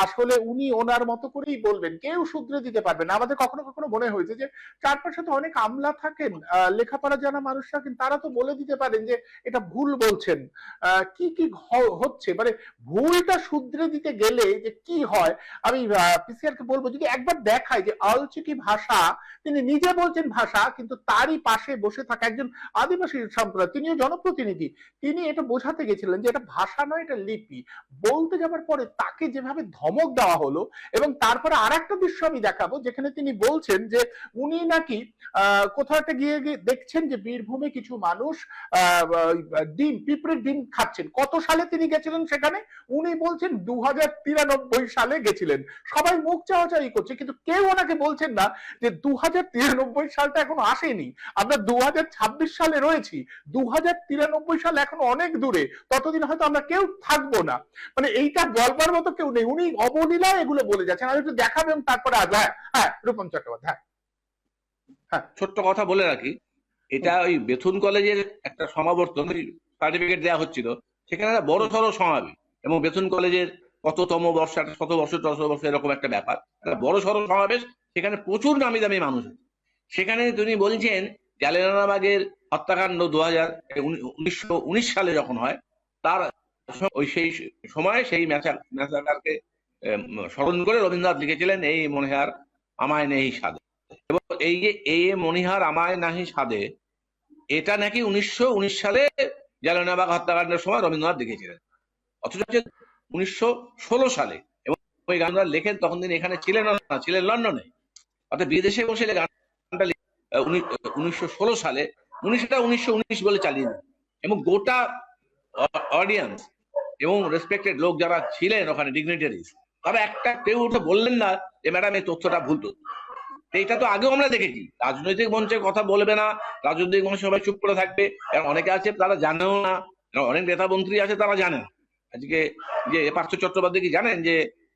আসলে উনি ওনার মতো করেই বলবেন, কেউ শুধরে দিতে পারবে না। আমাদের কখনো কখনো মনে হয়েছে যে চারপাশে তো অনেক আমলা থাকেন, লেখাপড়া জানা মানুষ থাকেন, তারা তো বলে দিতে পারেন যে এটা ভুল বলছেন, কি কি হচ্ছে, মানে ভুলটা শুধরে দিতে গেলে যে কি হয়। আমি পিসিআর কে বলবো যদি একবার দেখায় যে অলচিকি ভাষা, তিনি নিজে বলছেন ভাষা, কিন্তু তারই পাশে বসে থাকা একজন আদিবাসী সম্প্রদায়, তিনিও জনপ্রতিনিধি, তিনি এটা বোঝাতে গেছিলেন যে এটা ভাষা নয়, এটা লিপি। বলতে যাবার পরে তাকে যেভাবে ধমক দেওয়া হলো, এবং তারপরে আর একটা দৃশ্য আমি দেখাবো যেখানে তিনি বলছেন যে উনি নাকি কোথাও একটা গিয়ে গিয়ে দেখছেন যে বীরভূমে কিছু মানুষ ডিম, পিঁপড়ের ডিম খাচ্ছেন। কত সালে তিনি গেছিলেন সেখানে? উনি বলছেন 2093 সালে গেছিলেন। সবাই মুখ চাওয়াচাই করছে, কিন্তু কেউ ওনাকে বলছেন না যে 2093 সালটা এখনো আসেনি, আমরা 2026 সালে রয়েছি, 2093 সাল এখনো অনেক দূরে, ততদিন হয়তো আমরা কেউ থাকবো না। মানে এইটা বলবার মতো কেউ নেই, উনি অবলীলায় এগুলো বলে যাচ্ছেন। আর একটু দেখাবেন তারপরে আজ। হ্যাঁ হ্যাঁ, রূপম চট্টোপাধ্যায়। হ্যাঁ, ছোট্ট কথা বলে রাখি, এটা ওই বেথুন কলেজের একটা সমাবর্তন, সার্টিফিকেট দেওয়া হচ্ছিল, সেখানে একটা বড় সড়ো সমাবেশ, এবং বেথুন কলেজের কততম বর্ষ, একটা শত বছর 10 বছর এরকম একটা ব্যাপার, একটা বড় সড়ো সমাবেশ, সেখানে প্রচুর নামি দামি মানুষ। সেখানে তিনি বলছেন জালিয়ানওয়ালাবাগের হত্যাকাণ্ড 1919 সালে যখন হয়, তার ওই সেই সময় সেই ম্যাসাকারকে স্মরণ করে রবীন্দ্রনাথ লিখেছিলেন এই মনিহার আমায় নেই সাধে। এবং এই যে এই মনিহার আমায় নাহি সাধে, এটা নাকি 1919 সালে জালিয়ানওয়ালাবাগ হত্যাকাণ্ডের সময় রবীন্দ্রনাথ লিখেছিলেন, অথচ 1916 সালে। এবং ওই গানটা লেখেন তখন তিনি এখানে ছিলেন না, ছিলেন লন্ডনে, অর্থাৎ বিদেশে বসে গানটা 1916 সালে উনি সেটা 1919 বলে চালিয়ে দেন। এবং গোটা অডিয়েন্স এবং রেসপেক্টেড লোক যারা ছিলেন ওখানে, ডিগনিটারিজ, তারা একটা কেউ উঠে বললেন না যে ম্যাডাম এই তথ্যটা ভুল তথ্য। এটা তো আগেও আমরা দেখেছি, রাজনৈতিক মঞ্চে কথা বলবে না, রাজনৈতিক মঞ্চে সবাই চুপ করে থাকবে, কারণ অনেকে আছে তারা জানেও না, অনেক নেতা মন্ত্রী আছে তারা জানে না। আজকে যে পার্থ চট্টোপাধ্যায় কি জানেন যে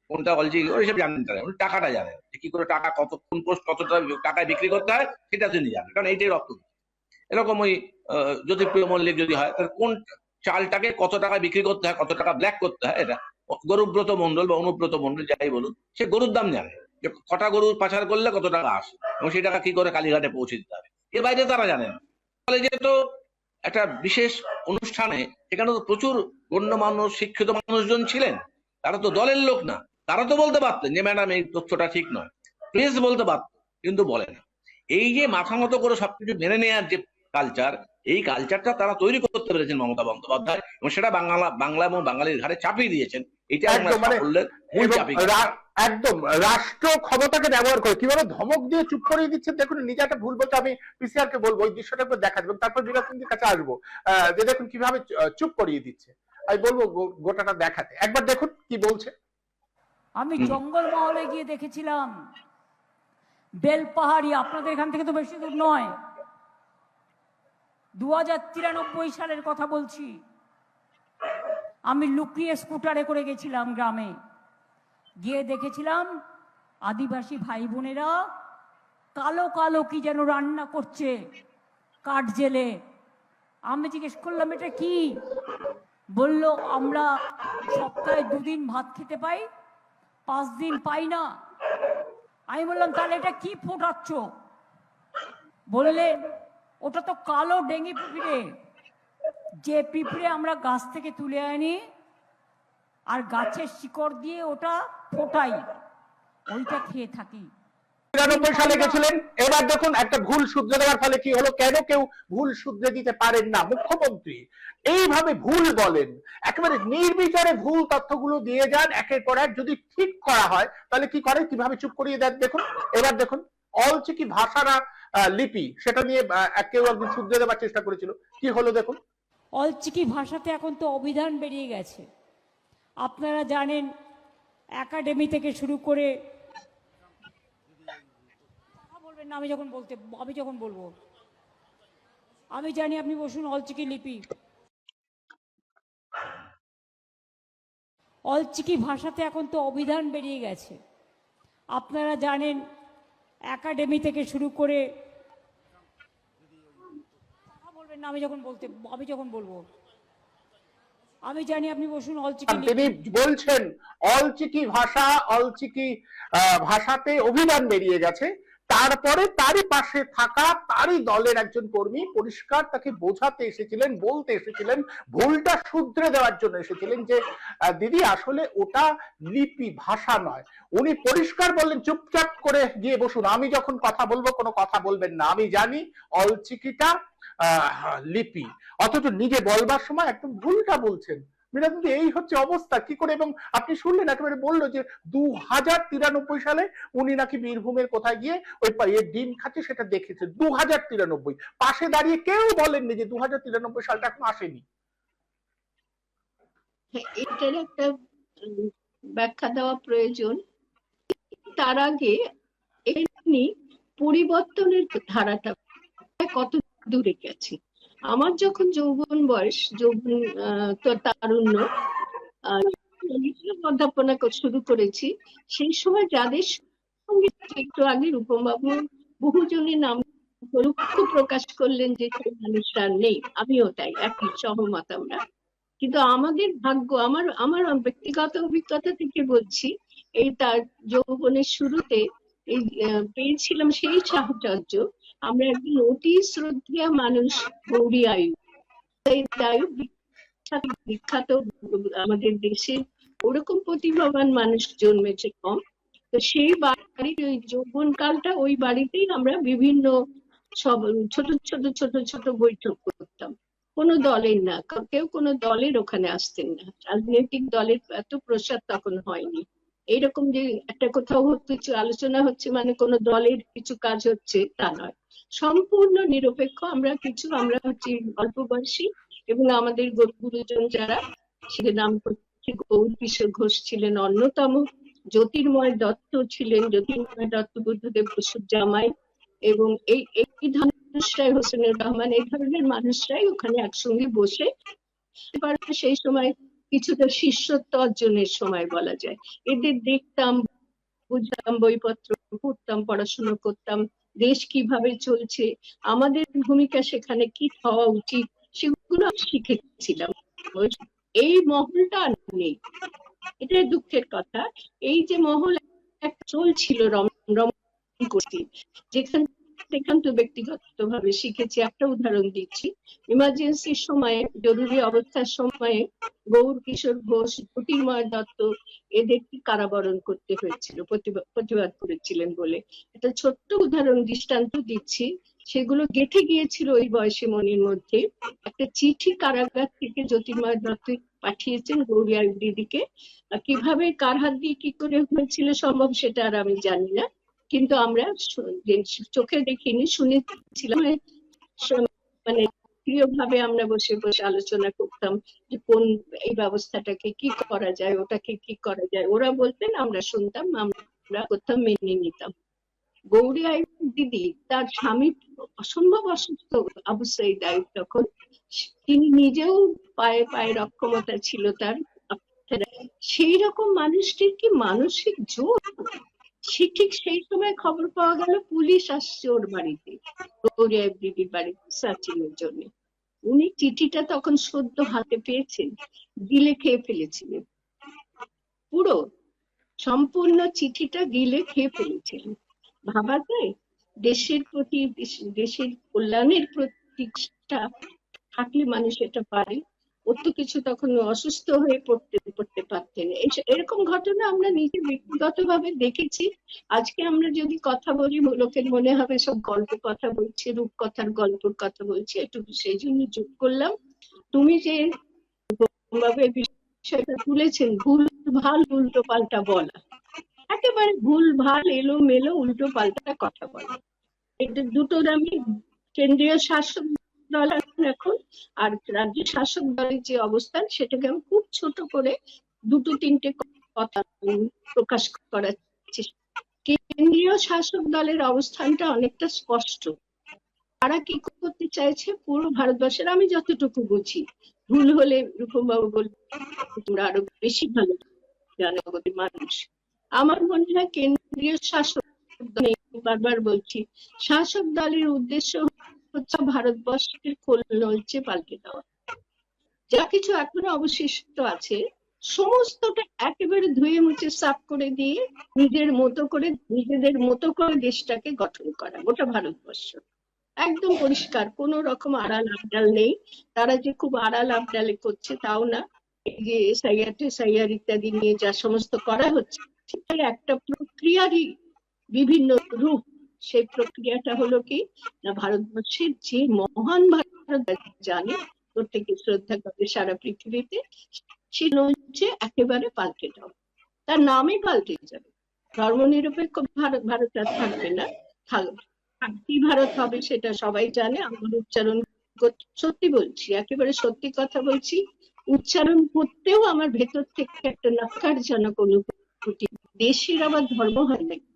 কোনটা অলজি, ওইসব জানেন, তারা টাকাটা জানেন, কি করে টাকা কত, কোন পোস্ট কত টাকায় বিক্রি করতে হয় সেটা তিনি জানেন, কারণ এইটাই রক্ত। এরকম ওই জ্যোতিপ্রিয় মল্লিক যদি হয়, তাহলে কোন চালটাকে কত টাকা বিক্রি করতে হয়, কত টাকা ব্ল্যাক করতে হয়, এটা গরুব্রত মন্ডল বা অনুব্রত মন্ডল যাই বলুন, সে গরুর দাম জানে, যে কটা গরু পাচার করলে কত টাকা আসে, এবং সেই টাকা কি করে কালীঘাটে পৌঁছে দিতে হবে, এর বাইরে তারা জানেন। ফলে যেহেতু একটা বিশেষ অনুষ্ঠানে, সেখানে তো প্রচুর গণ্যমান্য শিক্ষিত মানুষজন ছিলেন, তারা তো দলের লোক না, তারা তো বলতে পারতেন যে ম্যাডাম এই তথ্যটা ঠিক নয়, প্লিজ বলতে পারত, কিন্তু বলে না। এই যে মাথা মতো করে সবকিছু মেনে নেওয়ার যে কালচার, এই কালচারটা তারা তৈরি করতে পেরেছেন মমতা বন্দ্যোপাধ্যায়, এবং সেটা বাংলা এবং বাঙালির ঘাড়ে চাপিয়ে দিয়েছেন। এটা একদম রাষ্ট্র ক্ষমতাকে ব্যবহার করে কিভাবে ধমক দিয়ে চুপ করিয়ে দিচ্ছে। দেখুন নিজে একটা ভুল বলতে, আমি পিসিআর কে বলবো ওই দৃশ্যটা একবার দেখা যাবে, তারপর বিরাজনীতির কাছে আসবো, যে দেখুন কিভাবে চুপ করিয়ে দিচ্ছে। আমি বলবো গোটাটা দেখাতে, একবার দেখুন কি বলছে। আমি জঙ্গল মহলে গিয়ে দেখেছিলাম বেলপাহাড়ি, আপনাদের এখান থেকে তো বেশি দূর নয়, 2093 সালের কথা বলছি। আমি লুকিয়ে স্কুটারে করে গেছিলাম গ্রামে, গিয়ে দেখেছিলাম আদিবাসী ভাই বোনেরা কালো কালো কি যেন রান্না করছে কাঠ জেলে। আমি জিজ্ঞেস করলাম এটা কি? বলল আমরা সপ্তাহে 2 দিন ভাত খেতে পাই, 5 দিন পাই না। আমি বললাম তাহলে এটা কি ফোটাচ্ছ? বললেন ওটা তো কালো ডেঙ্গি পিঁপড়ে, যে পিঁপড়ে আমরা গাছ থেকে তুলে আনি আর গাছের শিকড় দিয়ে ওটা ফোটাই, ওইটা খেয়ে থাকি। 93 সালে গেছিলেন। এবার দেখুন একটা ভুল শুধরে দেওয়ার ফলে কি হলো, কেন কেউ ভুল শুধরে দিতে পারেন না। মুখ্যমন্ত্রী এইভাবে ভুল বলেন, একেবারে নির্বিচারে ভুল তথ্যগুলো দিয়ে যান একের পর এক, যদি ঠিক করা হয় তাহলে কি করে, কিভাবে চুপ করিয়ে দেন দেখুন। এবার দেখুন অলচিকি ভাষারা লিপি, সেটা নিয়ে কেউ একদিন শুধরে দেওয়ার চেষ্টা করেছিল, কি হলো দেখুন। অলচিকি ভাষাতে এখন তো অভিধান বেরিয়ে গেছে, আপনারা জানেন। একাডেমি থেকে শুরু করে, কথা বলবেন না আমি যখন বলবো, আমি জানি, আপনি বসুন। অলচিকি লিপি, অলচিকি ভাষাতে এখন তো অভিধান বেরিয়ে গেছে, আপনারা জানেন। একাডেমি থেকে শুরু করে, কথা বলবেন না আমি যখন বলবো, আমি জানি আপনি বসুন অলচিকি তিনি বলছেন অলচিকি ভাষা, অলচিকি ভাষাতে অভিযান বেরিয়ে গেছে। তারপরে তারই পাশে থাকা তারই দলের একজন কর্মী পরিষ্কার তাকে বোঝাতে এসেছিলেন, বলতে এসেছিলেন, ভুলটা শুধরে দেওয়ার জন্য এসেছিলেন যে দিদি আসলে ওটা লিপি, ভাষা নয়। উনি পরিষ্কার বললেন চুপচাপ করে গিয়ে বসুন, আমি যখন কথা বলবো কোনো কথা বলবেন না, আমি জানি অলচিকিটা লিপি। অথচ নিজে বলবার সময় একদম ভুলটা বলছেন। মিরাদি, এই হচ্ছে অবস্থা কি করে। এবং আপনি শুনলেন একেবারে বললো যে 2093 সালে উনি নাকি বীরভূমের কোথায় গিয়ে ওই ডিম খাচ্ছে সেটা দেখেছে। 2093 পাশে দাঁড়িয়ে কেউ বলেননি যে 2093 সালটা এখন আসেনি। এটার একটা ব্যাখ্যা দেওয়া প্রয়োজন। তার আগে এমনি পরিবর্তনের ধারাটা কত দূরে গেছে। আমার যখন যৌবন বয়স, যৌবন তারুণ্য, অধ্যাপনা শুরু করেছি, সেই সময় যাদের সঙ্গে একটু আগে রূপমবাবু বহুজনের নাম দুঃখ প্রকাশ করলেন যে সেই মানুষরা নেই, আমিও তাই, একই সহমত আমরা। কিন্তু আমাদের ভাগ্য, আমার আমার ব্যক্তিগত অভিজ্ঞতা থেকে বলছি, এই তার যৌবনের শুরুতে এই পেয়েছিলাম সেই সাহচর্য। আমরা একজন অতি শ্রদ্ধেয় মানুষ গৌরী আয়ুব, বিখ্যাত আমাদের দেশে ওরকম প্রতিভাবান মানুষ জন্মেছে কম। তো সেই বাড়ির ওই যৌবন কালটা ওই বাড়িতেই আমরা বিভিন্ন সব ছোট ছোট ছোট ছোট বৈঠক করতাম, কোনো দলের না, কেউ কোনো দলের ওখানে আসতেন না, রাজনৈতিক দলের এত প্রসার তখন হয়নি। এইরকম যে একটা কোথাও কিছু আলোচনা হচ্ছে মানে কোনো দলের কিছু কাজ হচ্ছে তা নয়, সম্পূর্ণ নিরপেক্ষ। আমরা হচ্ছে অল্প বয়সী এবং আমাদের গুরুজন যারা, সেদের নাম হচ্ছে গৌর কিশোর ঘোষ ছিলেন অন্যতম, জ্যোতির্ময় দত্ত ছিলেন, জ্যোতির্ময় দত্ত বুদ্ধদেব বসুর জামাই, এবং এই মানুষরাই, হোসেনুর রহমান, এই ধরনের মানুষরাই ওখানে একসঙ্গে বসে সেই সময় কিছুটা শিষ্যত্ব অর্জনের সময় বলা যায়। এদের দেখতাম, বুঝতাম, বইপত্র পড়তাম, পড়াশোনা করতাম, দেশ কিভাবে চলছে, আমাদের ভূমিকা সেখানে কি হওয়া উচিত, সেগুলো শিখেছিলাম। এই মহলটা নেই, এটাই দুঃখের কথা। এই যে মহল একটা চলছিল রমরম করছি, সেখান তো ব্যক্তিগতভাবে শিখেছি। একটা উদাহরণ দিচ্ছি, ইমার্জেন্সির সময়ে, জরুরি অবস্থার সময়ে গৌর কিশোর ঘোষ, জ্যোতির্ময় দত্ত এদেরকে কারাবরণ করতে হয়েছিল প্রতিবাদ করেছিলেন বলে। একটা ছোট্ট উদাহরণ দৃষ্টান্ত দিচ্ছি, সেগুলো গেঁথে গিয়েছিল ওই বয়সী মনির মধ্যে। একটা চিঠি কারাগার থেকে জ্যোতির্ময় দত্ত পাঠিয়েছেন গৌরী আয়ুব দিদিকে। কিভাবে, কার হাত দিয়ে কি করে হয়েছিল সম্ভব সেটা আর আমি জানি না, কিন্তু আমরা চোখে দেখিনি, শুনেছিলাম। মানে প্রিয়ভাবে আমরা বসে বসে আলোচনা করতাম যে কোন এই ব্যবস্থাটাকে কি করা যায়, ওটাকে কি করা যায়। ওরা বলতেন, আমরা শুনতাম, আমরা করতাম, মেনে নিতাম। গৌরী আয়ুব দিদি, তার স্বামী অসম্ভব অসুস্থ, আবু সঈদ আয়ুব, তখন তিনি নিজেও পায়ে পায়ে অক্ষমতা ছিল তার। সেই রকম মানুষটির কি মানসিক জোর! ঠিক সেই সময় খবর পাওয়া গেল পুলিশ আসছে ওর বাড়িতে, গৌরী আয়ুব দিদির বাড়িতে সার্চিং এর জন্য। উনি চিঠিটা তখন সদ্য হাতে পেয়েছেন, গিলে খেয়ে ফেলেছিলেন, পুরো সম্পূর্ণ চিঠিটা গিলে খেয়ে ফেলেছিলেন। ভাবা যায়, দেশের প্রতি, দেশের কল্যাণের প্রতি থাকলে মানুষ এটা পারে। ওর তো কিছু তখন অসুস্থ হয়ে পড়তে পারতেন। এরকম ঘটনা আমরা নিজে ব্যক্তিগতভাবে দেখেছি। আজকে আমরা যদি কথা বলি, লোকের মনে হবে সব গল্প কথা বলছে, রূপকথার গল্পের কথা বলছে, একটু সেই জন্য যোগ করলাম। তুমি যে বিষয়টা তুলেছেন, ভুল ভাল উল্টো পাল্টা বলা, একেবারে ভুল ভাল এলোমেলো উল্টো পাল্টা কথা বলা, এটা দুটো আমি কেন্দ্রীয় শাসক দল এখন আর রাজ্য শাসক দলের যে অবস্থান, সেটাকে আমি খুব ছোট করে দুটো তিনটে কথা প্রকাশ করার চেষ্টা। কেন্দ্রীয় শাসক দলের অবস্থানটা অনেকটা স্পষ্ট। তারা কি করতে চাইছে, পুরো ভারতবর্ষের, আমি যতটুকু বুঝি, ভুল হলে রূপমবাবু বলবেন, তোমরা আরো বেশি ভালো জনগণের মানুষ। আমার মনে হয় কেন্দ্রীয় শাসক দল, বারবার বলছি, শাসক দলের উদ্দেশ্য হচ্ছে ভারতবর্ষের খোলনলচে পাল্টে দেওয়া। যা কিছু এখনো অবশিষ্ট আছে সমস্তটা একেবারে ধুয়ে মুছে সাফ করে দিয়ে নিজেদের মতো করে দেশটাকে গঠন করা, গোটা ভারতবর্ষ একদম পরিষ্কার, কোনো রকম আড়াল আবডাল নেই। তারা যে খুব আড়াল আবডালে করছে তাও না, এই যে এসআইআর ইত্যাদি নিয়ে যা সমস্ত করা হচ্ছে সেটার একটা প্রক্রিয়ারই বিভিন্ন রূপ। সেই প্রক্রিয়াটা হলো কি না, ভারতবর্ষের যে মহান ভারত জানে, প্রত্যেকে শ্রদ্ধা করে সারা পৃথিবীতে, সেটা হচ্ছে একেবারে পাল্টে দাও। তার নামই পাল্টে যাবে। ধর্মনিরপেক্ষ ভারত আর থাকবে না, কি ভারত হবে সেটা সবাই জানে। আমার উচ্চারণ সত্যি বলছি, একেবারে সত্যি কথা বলছি, উচ্চারণ করতেও আমার ভেতর থেকে একটা নক্কারজনক অনুভূতি। দেশের আবার ধর্ম হয় নাকি,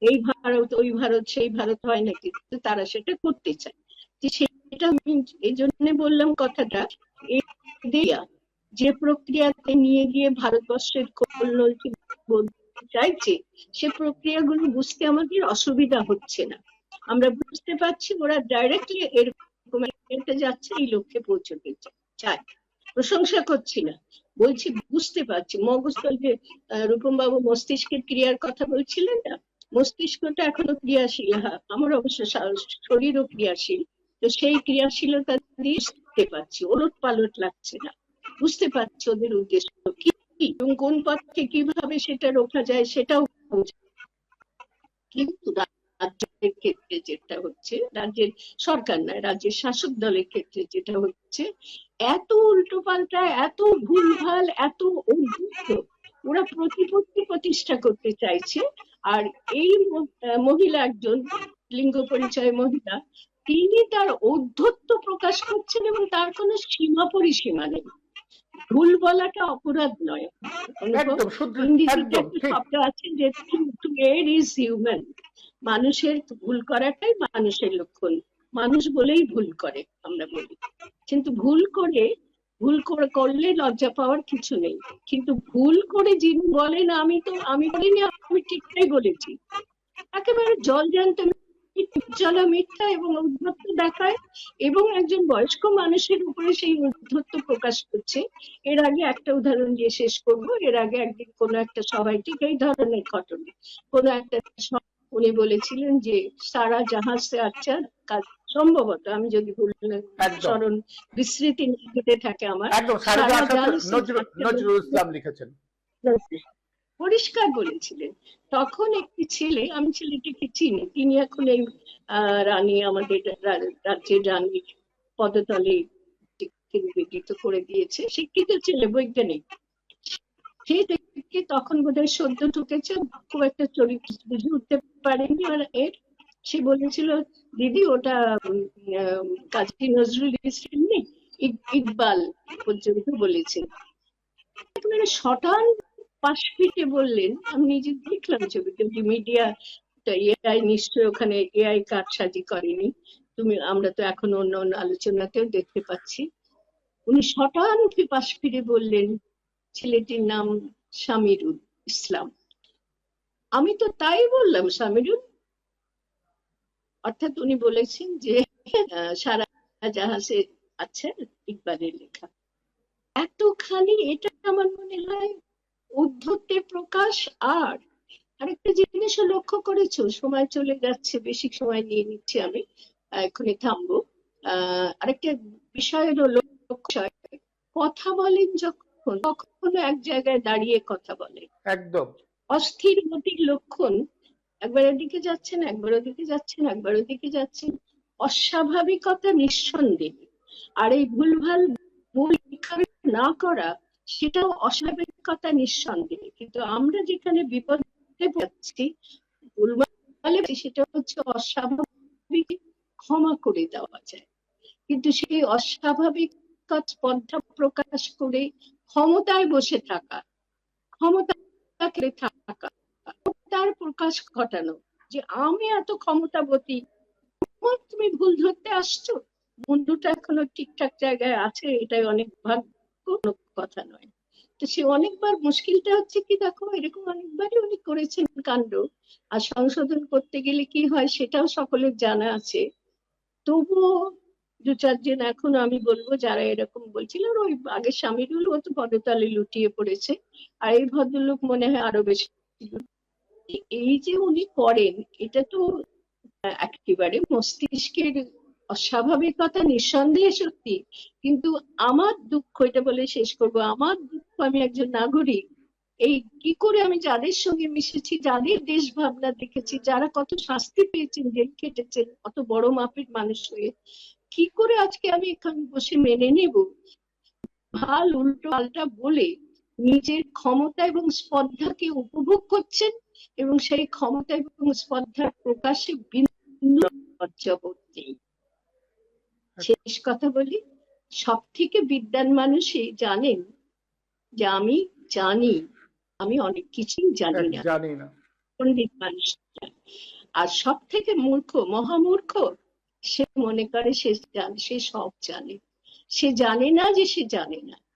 এই ভারত ওই ভারত সেই ভারত হয় নাকি, তারা সেটা করতে চায়। সেটা আমি এই জন্য বললাম কথাটা, যে প্রক্রিয়াতে নিয়ে গিয়ে ভারতবর্ষের কল্যাণ চাইছে, সে প্রক্রিয়াগুলো বুঝতে আমাদের অসুবিধা হচ্ছে না। আমরা বুঝতে পারছি ওরা ডাইরেক্টলি এরকম একটা যাচ্ছে, এই লক্ষ্যে পৌঁছতে চায়। প্রশংসা করছি না, বলছি বুঝতে পারছি। মগজতন্ত্রে রূপম বাবু মস্তিষ্কের ক্রিয়ার কথা বলছিলেন না, মস্তিষ্কটা এখনো ক্রিয়াশীল, আমার অবশ্য শরীরও ক্রিয়াশীল, তো সেই ক্রিয়াশীলতা দিয়ে বুঝতে পারছি, ওলট পালট লাগছে না, বুঝতে পারছি ওদের উদ্দেশ্য কি এবং কোন পথে কিভাবে সেটা রোখা যায় সেটাও। কিন্তু রাজ্যের ক্ষেত্রে যেটা হচ্ছে, রাজ্যের সরকার নয়, রাজ্যের শাসক দলের ক্ষেত্রে যেটা হচ্ছে, এত উল্টো পাল্টা, এত ভুলভাল, এত অদ্ভুত, ওরা প্রতিপত্তি প্রতিষ্ঠা করতে চাইছে। আর এই মহিলা, একজন লিঙ্গ পরিচয় মহিলা, তিনি তার ঔদ্ধত্য প্রকাশ করছেন এবং তার কোনো সীমা পরিসীমা নেই। ভুল বলাটা অপরাধ নয়, ইংরেজিতে একটা শব্দ আছে যে টু এর ইজ হিউম্যান, মানুষের ভুল করাটাই মানুষের লক্ষণ, মানুষ বলেই ভুল করে আমরা বলি, কিন্তু ভুল করলে লজ্জা পাওয়ার কিছু নেই। কিন্তু ভুল করে যিনি বলেন আমি বলিনি, আমি ঠিকটাই বলেছি, একেবারে জলজান্ত জলা মিথ্যা এবং উদ্ধত্ত দেখায়, এবং একজন বয়স্ক মানুষের উপরে সেই উদ্ধত্ত প্রকাশ করছে। এর আগে একটা উদাহরণ দিয়ে শেষ করবো। এর আগে একদিন কোনো একটা সভায় ঠিক এই ধরনের ঘটনা, কোনো একটা উনি বলেছিলেন যে সারা জাহাজ সে আচ্ছা, সম্ভবত আমি যদি ভুল স্মরণ বিস্মৃতি নিতে থাকে আমার, নজরুল ইসলাম লিখেছেন, পরিষ্কার বলেছিলেন। তখন একটি ছেলে, আমি ছেলেটিকে চিনি, তিনি এখন এই রানী, আমাদের রাজ্যের রানীর পদতলে বিকৃত করে দিয়েছে, শিক্ষিত ছেলে, বৈজ্ঞানিক। সে দেখে তখন বোধহয় সদ্য ঢুকেছে, খুব একটা চরিত্র বুঝে উঠতে পারেনি। এর সে বলেছিল, দিদি ওটা কাজী নজরুল ইসলাম নেই, ইকবাল পর্যন্ত বলেছেন। একেবারে শটান পাশ ফিটে বললেন, আমি নিজে দেখলাম ছবিতে, মিডিয়া এআই নিশ্চয় ওখানে এআই কারসাজি করেনি, আমরা তো এখন অন্য আলোচনাতেও দেখতে পাচ্ছি। উনি শটান পাশ ফিরে বললেন, ছেলেটির নাম সামিরুল ইসলাম। আমি তো তাই বললাম, সামিরুল, অর্থাৎ উনি বলেছেন যে সারা জাহাজে আছে ইকবালের লেখা। এতখানি, এটা আমার মনে হয় উদ্ধত্তের প্রকাশ। আর আরেকটা জিনিসও লক্ষ্য করেছো, সময় চলে যাচ্ছে, বেশি সময় নিয়ে নিচ্ছি আমি, এখনই থামবো। আরেকটা বিষয় হলো, কথা বলেন যখন, কখনো এক জায়গায় দাঁড়িয়ে কথা বলেন, একদম অস্থির গতির লক্ষণ, একবার এদিকে যাচ্ছেন, একবার ওদিকে যাচ্ছেন, একবার ওদিকে যাচ্ছেন, অস্বাভাবিকতা নিঃসন্দেহে। আর এই ভুলভাল না করা, সেটাও অস্বাভাবিকতা নিঃসন্দেহে। কিন্তু আমরা যেখানে বিপদে যাচ্ছি, সেটা হচ্ছে অস্বাভাবিক ক্ষমা করে দেওয়া যায়, কিন্তু সেই অস্বাভাবিক স্পর্ধা প্রকাশ করে ক্ষমতায় বসে থাকা, ক্ষমতাকে থাকা, তার প্রকাশ ঘটানো যে আমি এত ক্ষমতাবতী, তুমি ভুল ধরতে আসছো, বন্ধুটা এখনো ঠিকঠাক জায়গায় আছে, এটাই অনেক ভাগ্য, কথা নয়। তো সে অনেকবার, মুশকিলটা হচ্ছে কি দেখো, এরকম অনেকবারই উনি করেছেন কাণ্ড, আর সংশোধন করতে গেলে কি হয় সেটাও সকলের জানা আছে। তবুও দু চারজন এখনো আমি বলবো যারা এরকম বলছিল, ওই আগে স্বামীরুল ও তো পদতলে লুটিয়ে পড়েছে, আর এই ভদ্রলোক মনে হয় আরো বেশি। এই যে উনি করেন, এটা তো একেবারে মস্তিষ্কের অস্বাভাবিকতা, নিঃসন্দেহে সত্যি। কিন্তু আমার দুঃখ, এটা বলে শেষ করবো, আমার দুঃখ, আমি একজন নাগরিক, এই কি করে আমি যাদের সঙ্গে মিশেছি, যাদের দেশ ভাবনা দেখেছি, যারা কত শাস্তি পেয়েছেন, জেল খেটেছেন, কত বড় মাপের মানুষ হয়ে, কি করে আজকে আমি এখানে বসে মেনে নেব ভাল উল্টো পাল্টা বলে নিজের ক্ষমতা এবং স্পর্ধাকে উপভোগ করছেন, এবং সেই ক্ষমতা এবং স্পর্ধার প্রকাশে বিন্দু লজ্জাবোধ নেই। শেষ কথা বলি, সব থেকে বিদ্বান মানুষই জানেন যে আমি জানি, আমি অনেক কিছুই জানি না, জানি না। পণ্ডিত মানুষটা। আর সব থেকে মূর্খ, মহামূর্খ, সে মনে করে সে জানে, সে সব জানে। সে জানে না যে সে জানে না।